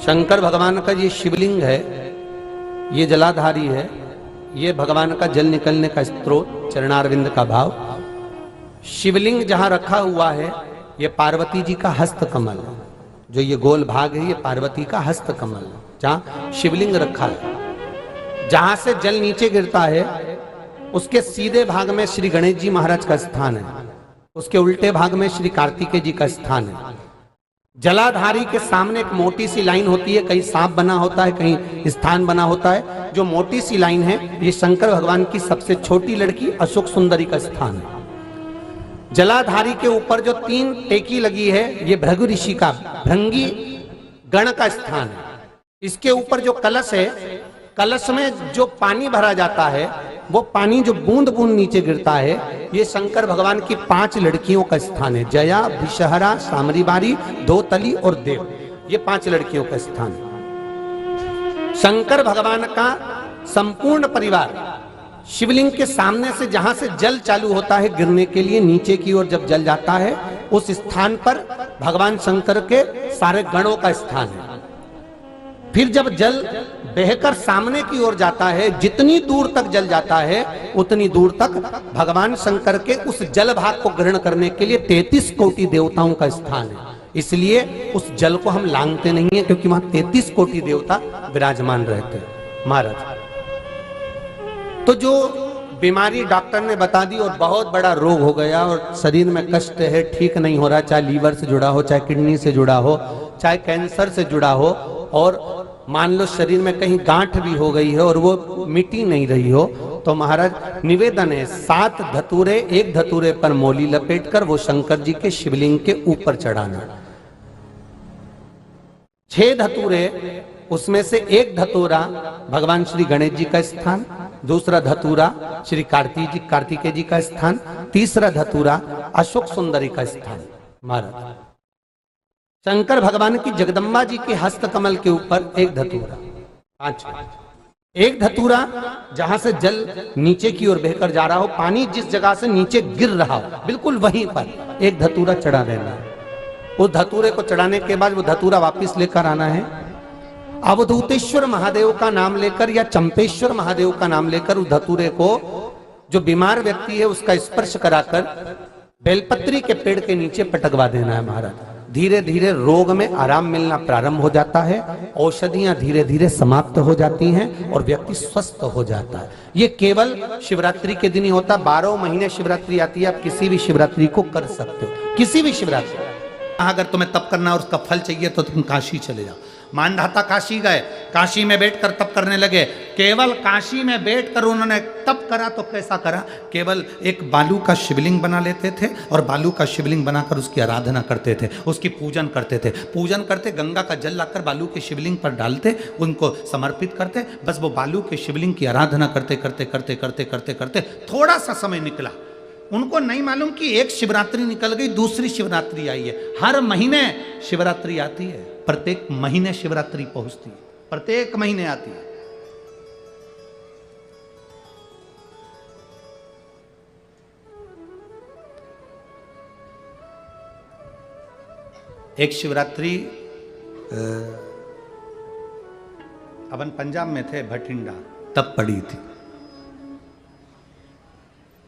शंकर भगवान का ये शिवलिंग है, ये जलाधारी है, ये भगवान का जल निकलने का स्रोत, चरणारविंद का भाव। शिवलिंग जहां रखा हुआ है ये पार्वती जी का हस्त कमल है, जो ये गोल भाग है ये पार्वती का हस्त कमल है, जहां शिवलिंग रखा है। जहां से जल नीचे गिरता है उसके सीधे भाग में श्री गणेश जी महाराज का स्थान है, उसके उल्टे भाग में श्री कार्तिकेय जी का स्थान है। जलाधारी के सामने एक मोटी सी लाइन होती है, कहीं सांप बना होता है, कहीं स्थान बना होता है। जो मोटी सी लाइन है ये शंकर भगवान की सबसे छोटी लड़की अशोक सुंदरी का स्थान है। जलाधारी के ऊपर जो 3 टेकी लगी है ये भृगु ऋषि का भृंगी गण का स्थान है। इसके ऊपर जो कलश है, कलश में जो पानी भरा जाता है वो पानी जो बूंद बूंद नीचे गिरता है ये शंकर भगवान की 5 लड़कियों का स्थान है। जया, विषहरा, सामरीबारी, धोतली और देव, ये 5 लड़कियों का स्थान है। शंकर भगवान का संपूर्ण परिवार शिवलिंग के सामने से जहां से जल चालू होता है गिरने के लिए नीचे की ओर जब जल जाता है उस स्थान पर भगवान शंकर के सारे गणों का स्थान है। फिर जब जल बहकर सामने की ओर जाता है, जितनी दूर तक जल जाता है उतनी दूर तक भगवान शंकर के उस जल भाग को ग्रहण करने के लिए 33 कोटि देवताओं का स्थान है। इसलिए उस जल को हम लांघते नहीं है, क्योंकि वहां 33 कोटि देवता विराजमान रहते हैं महाराज। तो जो बीमारी डॉक्टर ने बता दी और बहुत बड़ा रोग हो गया और शरीर में कष्ट है, ठीक नहीं हो रहा, चाहे लीवर से जुड़ा हो, चाहे किडनी से जुड़ा हो, चाहे कैंसर से जुड़ा हो, और मान लो शरीर में कहीं गांठ भी हो गई है और वो मिटी नहीं रही हो, तो महाराज निवेदन है 7 धतूरे, एक धतूरे पर मोली लपेटकर वो शंकर जी के शिवलिंग के ऊपर चढ़ाना। 6 धतूरे, उसमें से एक धतूरा भगवान श्री गणेश जी का स्थान, दूसरा धतूरा श्री कार्तिकेय जी का स्थान, तीसरा धतूरा अशोक सुंदरी का स्थान। महाराज शंकर भगवान की जगदम्बा जी के हस्त कमल के ऊपर एक धतूरा, 5, एक धतूरा जहां से जल नीचे की ओर बहकर जा रहा हो, पानी जिस जगह से नीचे गिर रहा हो बिल्कुल वहीं पर एक धतूरा चढ़ा देना है। उस धतूरे को चढ़ाने के बाद वो धतूरा वापस लेकर आना है। अवधूतेश्वर महादेव का नाम लेकर या चंपेश्वर महादेव का नाम लेकर उस धतूरे को जो बीमार व्यक्ति है उसका स्पर्श कराकर बेलपत्री के पेड़ के नीचे पटकवा देना है। महाराज धीरे धीरे रोग में आराम मिलना प्रारंभ हो जाता है, औषधियां धीरे धीरे समाप्त हो जाती हैं और व्यक्ति स्वस्थ हो जाता है। ये केवल शिवरात्रि के दिन ही होता, 12 महीने शिवरात्रि आती है, आप किसी भी शिवरात्रि को कर सकते हो, किसी भी शिवरात्रि। अगर तुम्हें तप करना और उसका फल चाहिए तो तुम काशी चले जाओ। मानधाता काशी गए, काशी में बैठकर तप करने लगे। केवल काशी में बैठकर उन्होंने तप करा तो कैसा करा, केवल एक बालू का शिवलिंग बना लेते थे और बालू का शिवलिंग बनाकर उसकी आराधना करते थे, उसकी पूजन करते थे। पूजन करते, गंगा का जल लाकर बालू के शिवलिंग पर डालते, उनको समर्पित करते। बस वो बालू के शिवलिंग की आराधना करते करते करते करते करते करते थोड़ा सा समय निकला। उनको नहीं मालूम कि एक शिवरात्रि निकल गई, दूसरी शिवरात्रि आई है। हर महीने शिवरात्रि आती है, प्रत्येक महीने शिवरात्रि पहुंचती है, प्रत्येक महीने आती है। एक शिवरात्रि अपन पंजाब में थे, भटिंडा, तब पड़ी थी,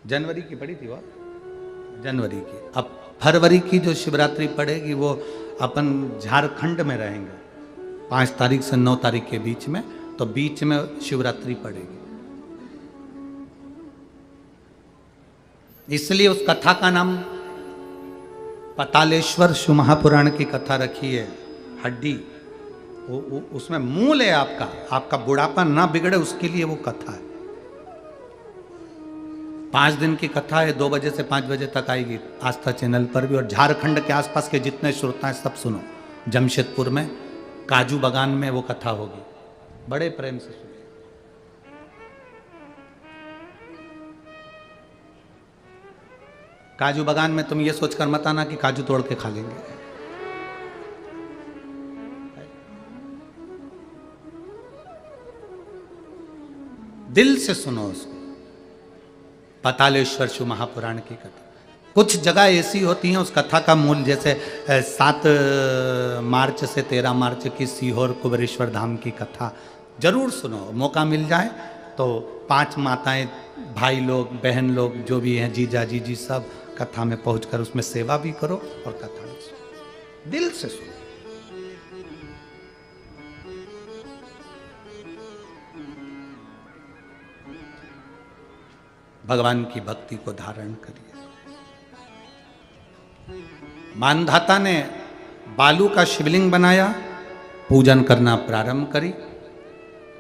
जनवरी की पड़ी थी वो, जनवरी की। अब फरवरी की जो शिवरात्रि पड़ेगी वो अपन झारखंड में रहेंगे 5 तारीख से 9 तारीख के बीच में, तो बीच में शिवरात्रि पड़ेगी। इसलिए उस कथा का नाम पतालेश्वर शिव महापुराण की कथा रखी है। हड्डी उसमें मूल है, आपका बुढ़ापा ना बिगड़े उसके लिए वो कथा है। 5 दिन की कथा है, 2 बजे से 5 बजे तक आएगी आस्था चैनल पर भी। और झारखंड के आसपास के जितने श्रोता हैं सब सुनो। जमशेदपुर में काजू बागान में वो कथा होगी, बड़े प्रेम से सुनो। काजू बागान में तुम ये सोचकर मत आना कि काजू तोड़ के खा लेंगे। दिल से सुनो उसको। पतालेश्वर शिव महापुराण की कथा। कुछ जगह ऐसी होती हैं उस कथा का मूल, जैसे 7 मार्च से 13 मार्च की सीहोर कुबेरेश्वर धाम की कथा जरूर सुनो, मौका मिल जाए तो 5 माताएं, भाई लोग, बहन लोग जो भी हैं, जीजा जीजी, सब कथा में पहुंचकर उसमें सेवा भी करो और कथा भी सुनो, दिल से सुनो। भगवान की भक्ति को धारण करिए। मानधाता ने बालू का शिवलिंग बनाया, पूजन करना प्रारंभ करी,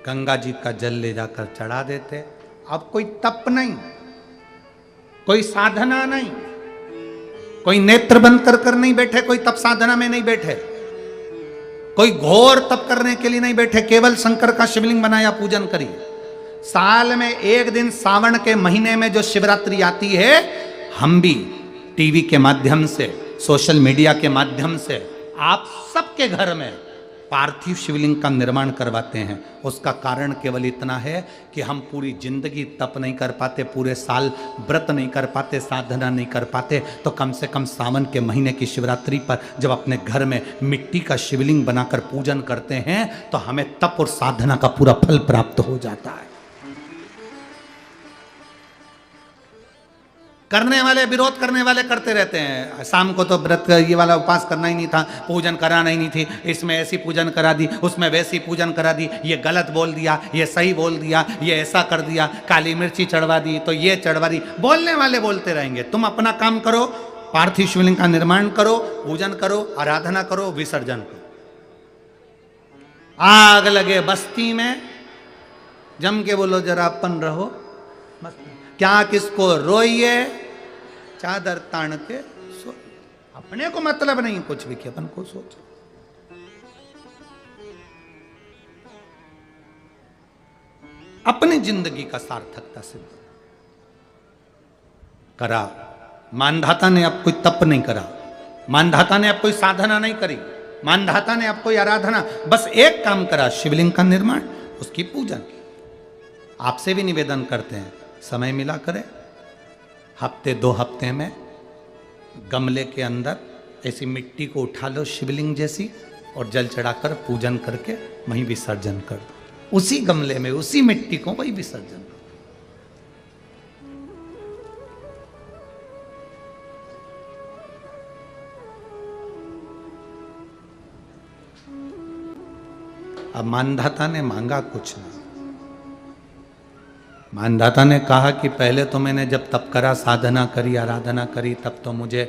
गंगा जी का जल ले जाकर चढ़ा देते। अब कोई तप नहीं, कोई साधना नहीं, कोई नेत्र बंद कर नहीं बैठे, कोई तप साधना में नहीं बैठे, कोई घोर तप करने के लिए नहीं बैठे, केवल शंकर का शिवलिंग बनाया, पूजन करी। साल में एक दिन सावन के महीने में जो शिवरात्रि आती है, हम भी टीवी के माध्यम से, सोशल मीडिया के माध्यम से आप सबके घर में पार्थिव शिवलिंग का निर्माण करवाते हैं। उसका कारण केवल इतना है कि हम पूरी जिंदगी तप नहीं कर पाते, पूरे साल व्रत नहीं कर पाते, साधना नहीं कर पाते, तो कम से कम सावन के महीने की शिवरात्रि पर जब अपने घर में मिट्टी का शिवलिंग बनाकर पूजन करते हैं तो हमें तप और साधना का पूरा फल प्राप्त हो जाता है। करने वाले, विरोध करने वाले करते रहते हैं, शाम को तो व्रत ये वाला उपवास करना ही नहीं था, पूजन कराना ही नहीं थी, इसमें ऐसी पूजन करा दी, उसमें वैसी पूजन करा दी, ये गलत बोल दिया, ये सही बोल दिया, ये ऐसा कर दिया, काली मिर्ची चढ़वा दी तो ये चढ़वा दी। बोलने वाले बोलते रहेंगे, तुम अपना काम करो, पार्थिव शिवलिंग का निर्माण करो, पूजन करो, आराधना करो, विसर्जन करो। आग लगे बस्ती में, जम के बोलो जरा अपन रहो, क्या किसको रोइए, चादर तान के सो, अपने को मतलब नहीं कुछ भी कि अपन को सोचो। अपनी जिंदगी का सार्थकता सिद्ध करा। मानधाता ने अब कोई तप नहीं करा, मानधाता ने अब कोई साधना नहीं करी, मानधाता ने अब कोई आराधना, बस एक काम करा, शिवलिंग का निर्माण, उसकी पूजन की। आपसे भी निवेदन करते हैं, समय मिला करें, हफ्ते 2 हफ्ते में गमले के अंदर ऐसी मिट्टी को उठा लो शिवलिंग जैसी, और जल चढ़ाकर पूजन करके वहीं विसर्जन कर दो। उसी गमले में उसी मिट्टी को वहीं विसर्जन करो। अब मानधाता ने मांगा कुछ ना, मानधाता ने कहा कि पहले तो मैंने जब तप करा, साधना करी, आराधना करी, तब तो मुझे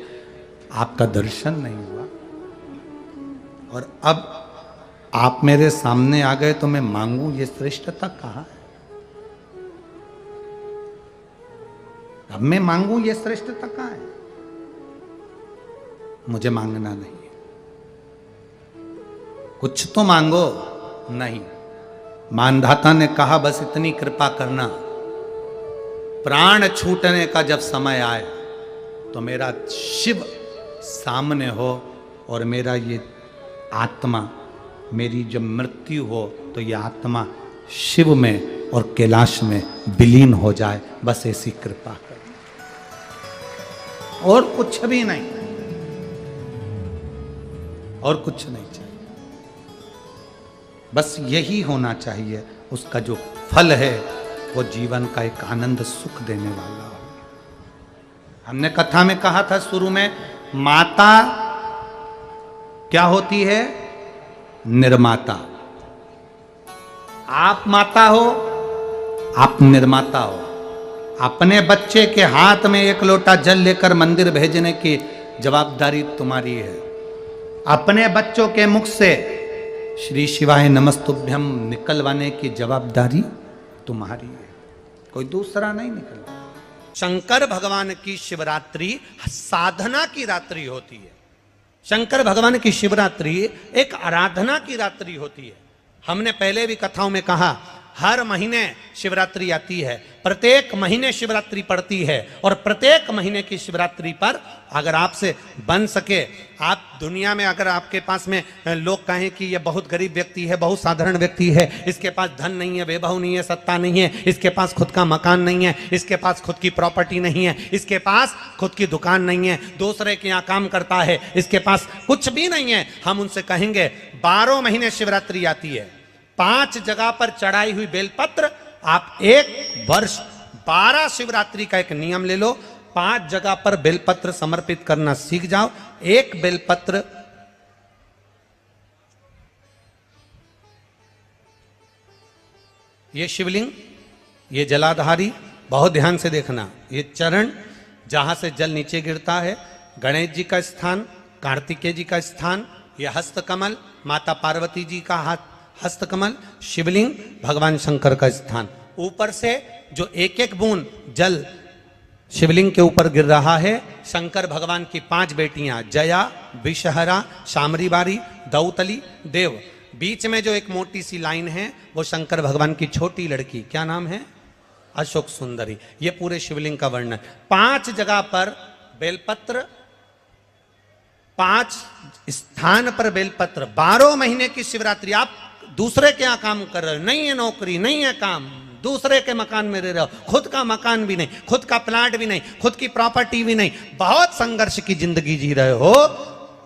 आपका दर्शन नहीं हुआ, और अब आप मेरे सामने आ गए तो मैं मांगू, ये श्रेष्ठता कहाँ है? अब मैं मांगू, ये श्रेष्ठता कहाँ है? मुझे मांगना नहीं है, कुछ तो मांगो। नहीं, मानधाता ने कहा बस इतनी कृपा करना, प्राण छूटने का जब समय आए तो मेरा शिव सामने हो और मेरा ये आत्मा, मेरी जब मृत्यु हो तो ये आत्मा शिव में और कैलाश में विलीन हो जाए, बस ऐसी कृपा कर, और कुछ भी नहीं, और कुछ नहीं चाहिए, बस यही होना चाहिए। उसका जो फल है वो जीवन का एक आनंद सुख देने वाला हो। हमने कथा में कहा था शुरू में, माता क्या होती है? निर्माता। आप माता हो, आप निर्माता हो। अपने बच्चे के हाथ में 1 लोटा जल लेकर मंदिर भेजने की जवाबदारी तुम्हारी है। अपने बच्चों के मुख से श्री शिवाय नमस्तुभ्यम निकलवाने की जवाबदारी तुम्हारी है, कोई दूसरा नहीं निकलवा। शंकर भगवान की शिवरात्रि साधना की रात्रि होती है। शंकर भगवान की शिवरात्रि एक आराधना की रात्रि होती है। हमने पहले भी कथाओं में कहा, हर महीने शिवरात्रि आती है, प्रत्येक महीने शिवरात्रि पड़ती है, और प्रत्येक महीने की शिवरात्रि पर अगर आपसे बन सके, आप दुनिया में अगर आपके पास में लोग कहें कि ये बहुत गरीब व्यक्ति है, बहुत साधारण व्यक्ति है, इसके पास धन नहीं है, वैभव नहीं है, सत्ता नहीं है, इसके पास खुद का मकान नहीं है, इसके पास खुद की प्रॉपर्टी नहीं है, इसके पास खुद की दुकान नहीं है, दूसरे के यहाँ काम करता है, इसके पास कुछ भी नहीं है, हम उनसे कहेंगे 12 महीने शिवरात्रि आती है, 5 जगह पर चढ़ाई हुई बेलपत्र, आप एक वर्ष 12 शिवरात्रि का एक नियम ले लो, 5 जगह पर बेलपत्र समर्पित करना सीख जाओ। एक बेलपत्र ये शिवलिंग, ये जलाधारी, बहुत ध्यान से देखना, ये चरण जहां से जल नीचे गिरता है, गणेश जी का स्थान, कार्तिकेय जी का स्थान, ये हस्तकमल माता पार्वती जी का हाथ हस्तकमल, शिवलिंग भगवान शंकर का स्थान। ऊपर से जो एक एक बूंद जल शिवलिंग के ऊपर गिर रहा है, शंकर भगवान की 5 बेटियां जया, विषहरा, शामरीबारी, दौतली, देव, बीच में जो एक मोटी सी लाइन है वो शंकर भगवान की छोटी लड़की, क्या नाम है, अशोक सुंदरी। ये पूरे शिवलिंग का वर्णन। 5 जगह पर बेलपत्र, 5 स्थान पर बेलपत्र, 12 महीने की शिवरात्रि। आप दूसरे के यहाँ काम कर रहे हो, नहीं है नौकरी, नहीं है काम, दूसरे के मकान में रह रहे हो, खुद का मकान भी नहीं, खुद का प्लाट भी नहीं, खुद की प्रॉपर्टी भी नहीं, बहुत संघर्ष की जिंदगी जी रहे हो,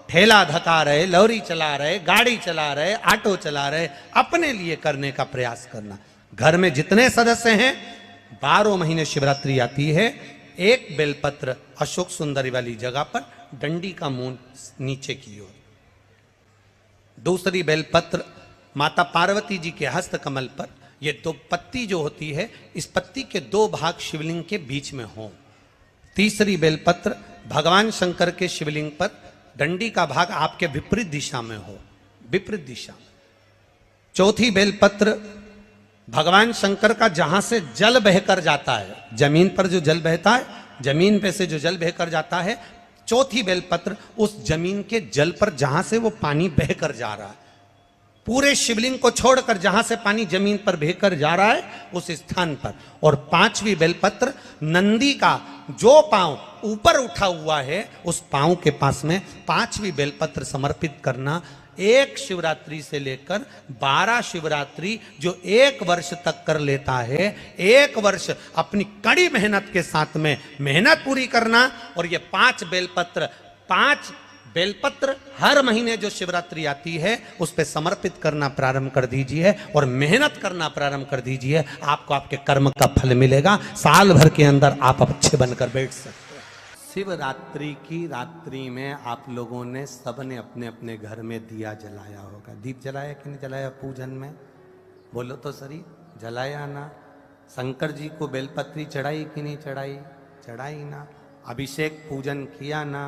ठेला धका रहे, लॉरी चला रहे, गाड़ी चला रहे, ऑटो चला रहे, अपने लिए करने का प्रयास करना। घर में जितने सदस्य हैं, 12 महीने शिवरात्रि आती है, एक बेलपत्र अशोक सुंदरी वाली जगह पर, डंडी का मुंह नीचे की ओर, दूसरी बेलपत्र माता पार्वती जी के हस्त कमल पर। ये 2 पत्ती जो होती है, इस पत्ती के 2 भाग शिवलिंग के बीच में हो। तीसरी बेलपत्र भगवान शंकर के शिवलिंग पर, डंडी का भाग आपके विपरीत दिशा में हो, विपरीत दिशा। चौथी बेलपत्र भगवान शंकर का जहां से जल बहकर जाता है, जमीन पर जो जल बहता है, जमीन पे से जो जल बहकर जाता है, चौथी बेलपत्र उस जमीन के जल पर जहां से वो पानी बहकर जा रहा है, पूरे शिवलिंग को छोड़कर जहां से पानी जमीन पर बहकर जा रहा है उस स्थान पर। और 5वीं बेलपत्र नंदी का जो पांव ऊपर उठा हुआ है, उस पांव के पास में 5वीं बेलपत्र समर्पित करना। एक शिवरात्रि से लेकर 12 शिवरात्रि जो 1 वर्ष तक कर लेता है, 1 वर्ष अपनी कड़ी मेहनत के साथ में मेहनत पूरी करना। और ये 5 बेलपत्र हर महीने जो शिवरात्रि आती है उस पे समर्पित करना प्रारंभ कर दीजिए और मेहनत करना प्रारंभ कर दीजिए। आपको आपके कर्म का फल मिलेगा। साल भर के अंदर आप अच्छे बनकर बैठ सकते हैं। शिवरात्रि की रात्रि में आप लोगों ने सबने अपने अपने घर में दिया जलाया होगा। दीप जलाया कि नहीं जलाया पूजन में? बोलो तो सही, जलाया ना? शंकर जी को बेलपत्री चढ़ाई कि नहीं चढ़ाई? चढ़ाई ना? अभिषेक पूजन किया ना?